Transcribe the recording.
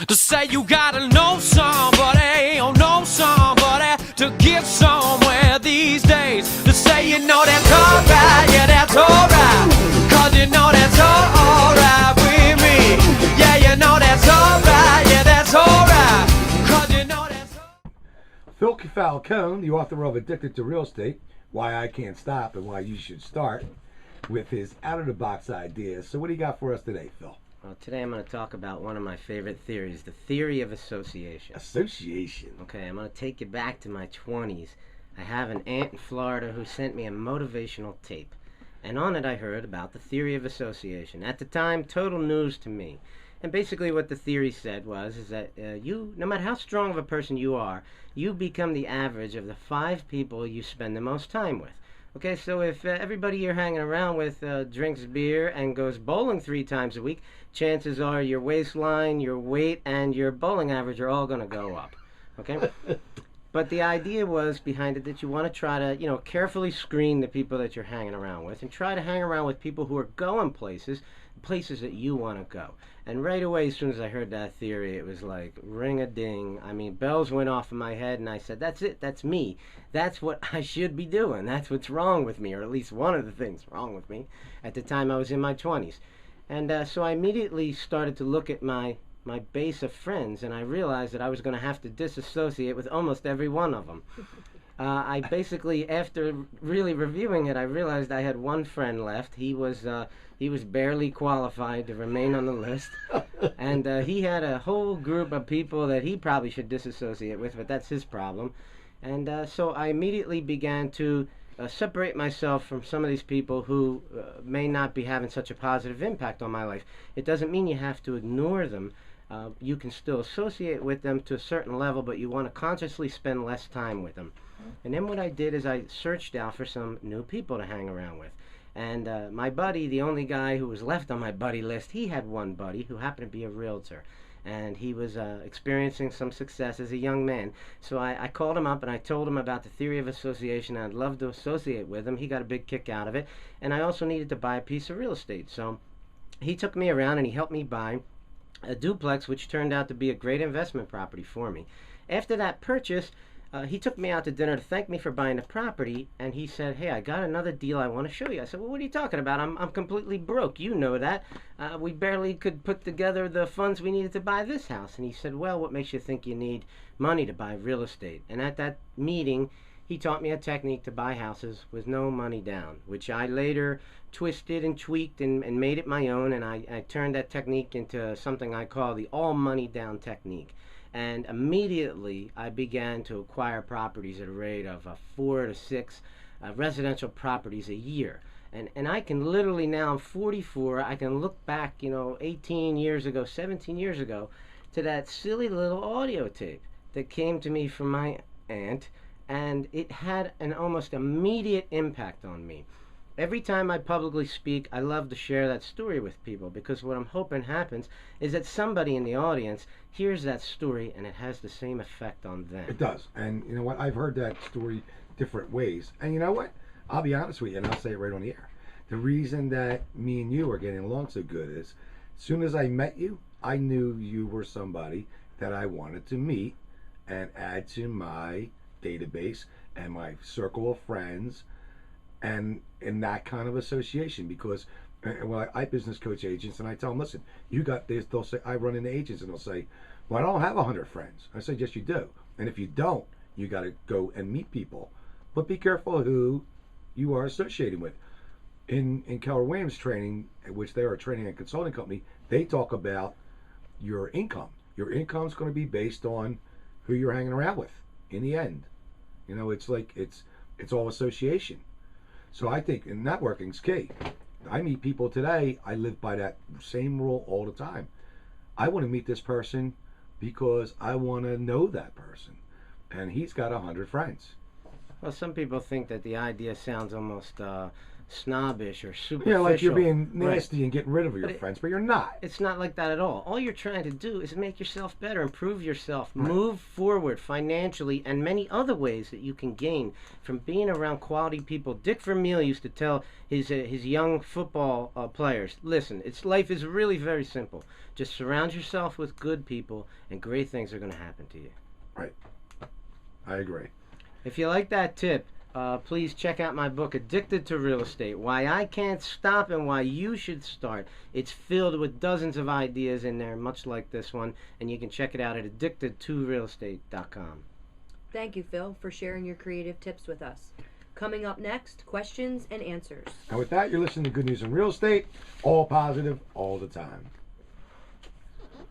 To say you gotta know somebody, oh know somebody to get somewhere these days. To say you know that's alright, yeah that's alright, cause you know that's alright with me. Yeah you know that's alright, yeah that's alright, cause you know that's alright. Phil Falcone, the author of Addicted to Real Estate, Why I Can't Stop and Why You Should Start, with his out-of-the-box ideas. So what do you got for us today, Phil? Well, today I'm going to talk about one of my favorite theories, the theory of association. Association. Okay, I'm going to take you back to my 20s. I have an aunt in Florida who sent me a motivational tape. And on it I heard about the theory of association. At the time, total news to me. And basically what the theory said is that you, no matter how strong of a person you are, you become the average of the 5 people you spend the most time with. Okay, so if everybody you're hanging around with drinks beer and goes bowling 3 times a week, chances are your waistline, your weight, and your bowling average are all going to go up. Okay? But the idea was behind it that you want to try to, carefully screen the people that you're hanging around with and try to hang around with people who are going places that you want to go. And right away, as soon as I heard that theory, it was like ring-a-ding. I mean, bells went off in my head, and I said, that's it, that's me. That's what I should be doing. That's what's wrong with me, or at least one of the things wrong with me. At the time, I was in my 20s. And so I immediately started to look at my base of friends, and I realized that I was going to have to disassociate with almost every one of them. I basically, after really reviewing it, I realized I had one friend left. He was barely qualified to remain on the list, and he had a whole group of people that he probably should disassociate with, but that's his problem. And so I immediately began to separate myself from some of these people who may not be having such a positive impact on my life. It doesn't mean you have to ignore them. You can still associate with them to a certain level, but you want to consciously spend less time with them. And then what I did is I searched out for some new people to hang around with. And my buddy, the only guy who was left on my buddy list, he had one buddy who happened to be a realtor. And he was experiencing some success as a young man. So I called him up and I told him about the theory of association. I'd love to associate with him. He got a big kick out of it. And I also needed to buy a piece of real estate. So he took me around and he helped me buy a duplex, which turned out to be a great investment property for me. After that purchase, he took me out to dinner to thank me for buying the property, and he said, hey, I got another deal I want to show you. I said, well, what are you talking about? I'm completely broke. You know that. We barely could put together the funds we needed to buy this house. And he said, well, what makes you think you need money to buy real estate? And at that meeting, he taught me a technique to buy houses with no money down, which I later twisted and tweaked and made it my own, and I turned that technique into something I call the all money down technique. And immediately I began to acquire properties at a rate of 4 to 6 residential properties a year. And I can literally now, I'm 44, I can look back, 18 years ago, 17 years ago, to that silly little audio tape that came to me from my aunt, and it had an almost immediate impact on me. Every time I publicly speak, I love to share that story with people, because what I'm hoping happens is that somebody in the audience hears that story and it has the same effect on them. It does. And you know what? I've heard that story different ways. And you know what? I'll be honest with you, and I'll say it right on the air. The reason that me and you are getting along so good is, as soon as I met you, I knew you were somebody that I wanted to meet and add to my database and my circle of friends, and in that kind of association. Because well, I business coach agents, and I tell them, listen, you got this. They'll say, I run into agents and they'll say, well, I don't have 100 friends. I say, yes you do, and if you don't, you got to go and meet people, but be careful who you are associating with. In Keller Williams training, which they are a training and consulting company, they talk about your income. Your income's going to be based on who you're hanging around with in the end. It's like it's all association. So I think in networking's key. I meet people today, I live by that same rule all the time. I want to meet this person because I want to know that person, and he's got 100 friends. Well, some people think that the idea sounds almost snobbish or superficial. Yeah, like you're being Right. nasty and getting rid of your friends, but you're not. It's not like that at all. All you're trying to do is make yourself better, improve yourself, Right. move forward financially, and many other ways that you can gain from being around quality people. Dick Vermeil used to tell his young football players, listen, life is really very simple. Just surround yourself with good people, and great things are going to happen to you. Right. I agree. If you like that tip, please check out my book, Addicted to Real Estate, Why I Can't Stop and Why You Should Start. It's filled with dozens of ideas in there, much like this one, and you can check it out at addictedtorealestate.com. Thank you, Phil, for sharing your creative tips with us. Coming up next, questions and answers. And with that, you're listening to Good News in Real Estate, all positive, all the time.